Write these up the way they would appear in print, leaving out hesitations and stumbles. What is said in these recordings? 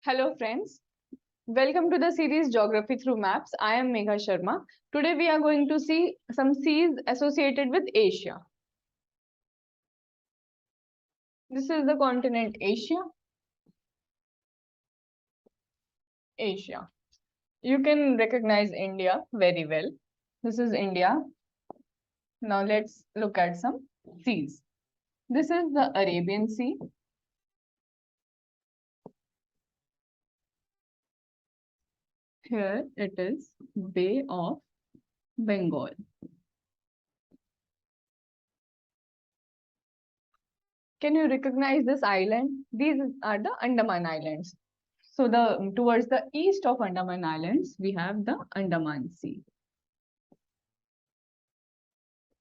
Hello friends, welcome to the series Geography Through Maps. I am Megha Sharma. Today we are going to see some seas associated with Asia. This is the continent Asia. Asia. You can recognize India very well. This is India. Now let's look at some seas. This is the Arabian Sea. Here it is Bay of Bengal. Can you recognize this island? These are the Andaman Islands. So towards the east of Andaman Islands, we have the Andaman Sea.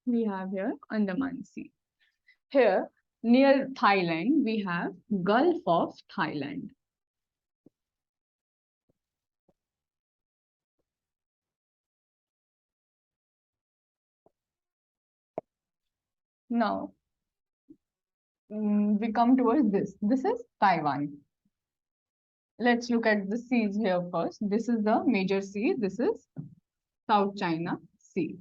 We have here Andaman Sea. Here near Thailand, we have Gulf of Thailand. Now we come towards this. This is Taiwan. Let's look at the seas here first. This is the major sea. This is South China Sea.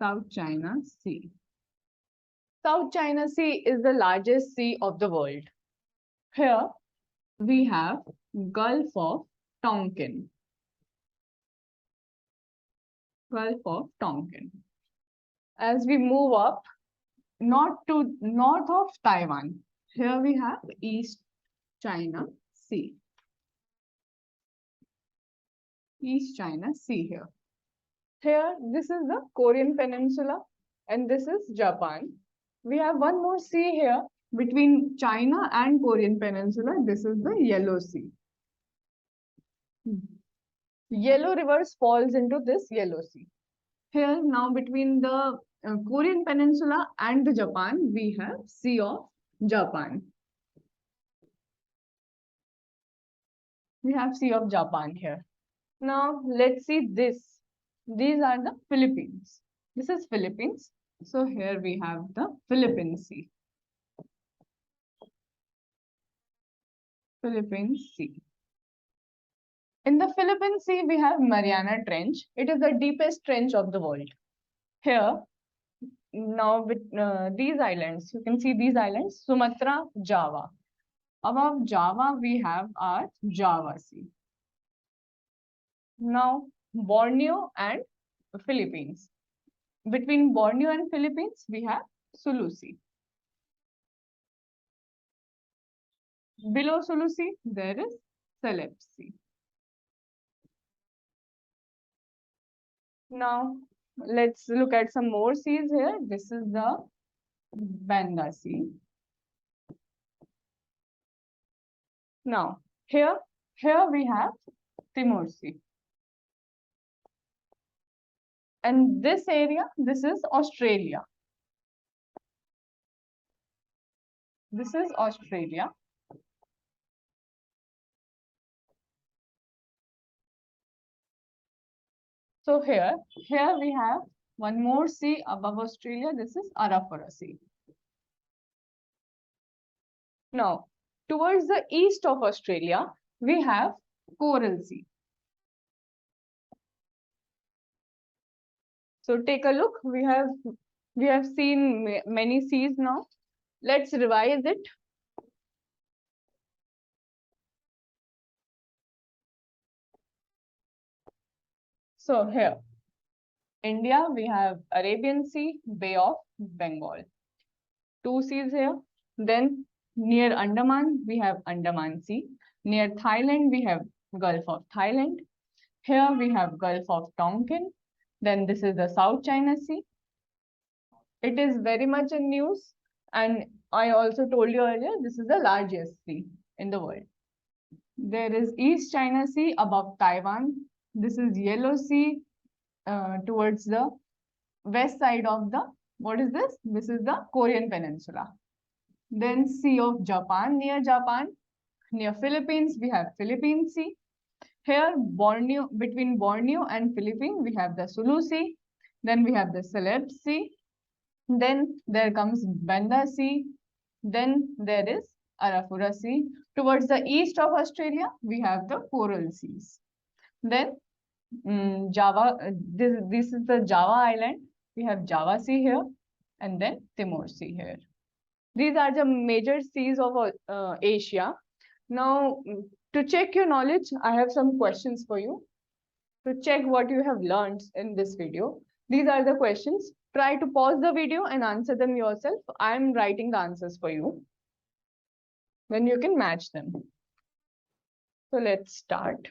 South China Sea. South China Sea is the largest sea of the world. Here we have Gulf of Tonkin. Gulf of Tonkin. As we move up north of Taiwan, here we have East China Sea. East China Sea here. Here, this is the Korean Peninsula and this is Japan. We have one more sea here between China and Korean Peninsula. This is the Yellow Sea. Yellow rivers falls into this Yellow Sea. Here now between the Korean Peninsula and the Japan, we have Sea of Japan. We have Sea of Japan here. Now let's see this. These are the Philippines. This is Philippines. So here we have the Philippine Sea. Philippine Sea. In the Philippine Sea, we have Mariana Trench. It is the deepest trench of the world. Here, now with these islands, you can see these islands, Sumatra, Java. Above Java, we have our Java Sea. Now, Borneo and Philippines. Between Borneo and Philippines, we have Sulu Sea. Below Sulu Sea, there is Celeb Sea. Now, let's look at some more seas here. This is the Banda Sea. Now, here we have Timor Sea. And this area, this is Australia. This is Australia. So here we have one more sea above Australia. This is Arafura Sea. Now, towards the east of Australia, we have Coral Sea. So take a look. We have seen many seas now. Let's revise it. So here, India, we have Arabian Sea, Bay of Bengal. Two seas here. Then near Andaman, we have Andaman Sea. Near Thailand, we have Gulf of Thailand. Here we have Gulf of Tonkin. Then this is the South China Sea. It is very much in news. And I also told you earlier, this is the largest sea in the world. There is East China Sea above Taiwan. This is Yellow Sea towards the west side of the, what is this? This is the Korean Peninsula. Then Sea of Japan, near Philippines, we have Philippine Sea. Here, Borneo, between Borneo and Philippines, we have the Sulu Sea. Then we have the Celeb Sea. Then there comes Banda Sea. Then there is Arafura Sea. Towards the east of Australia, we have the Coral Seas. Then Java, this is the Java Island. We have Java Sea here, and then Timor Sea here. These are the major seas of Asia. Now, to check your knowledge, I have some questions for you. To check what you have learned in this video, these are the questions. Try to pause the video and answer them yourself. I am writing the answers for you. Then you can match them. So let's start.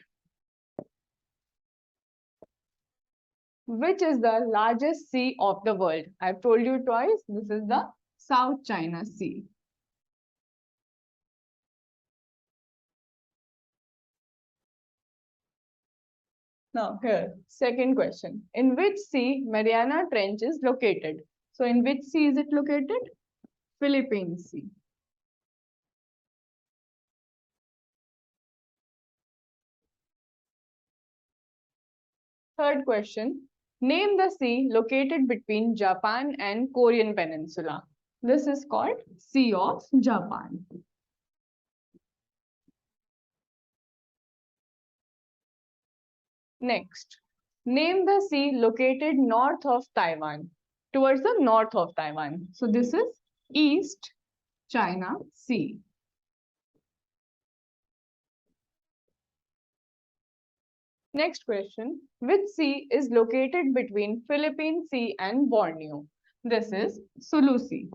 Which is the largest sea of the world? I've told you twice. This is the South China Sea. Now here, second question. In which sea Mariana Trench is located? So in which sea is it located? Philippine Sea. Third question. Name the sea located between Japan and Korean Peninsula. This is called Sea of Japan. Next, name the sea located north of Taiwan, towards the north of Taiwan. So this is East China Sea. Next question, which sea is located between Philippine Sea and Borneo? This is Sulu Sea.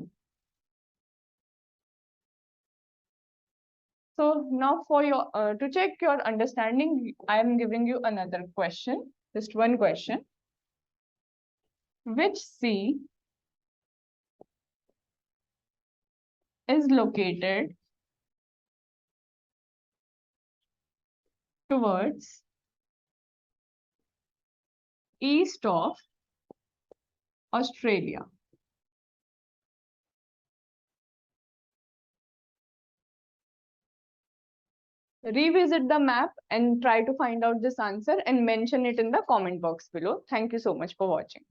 So now for your to check your understanding, I am giving you another question, just one question. Which sea is located towards east of Australia? Revisit the map and try to find out this answer and mention it in the comment box below. Thank you so much for watching.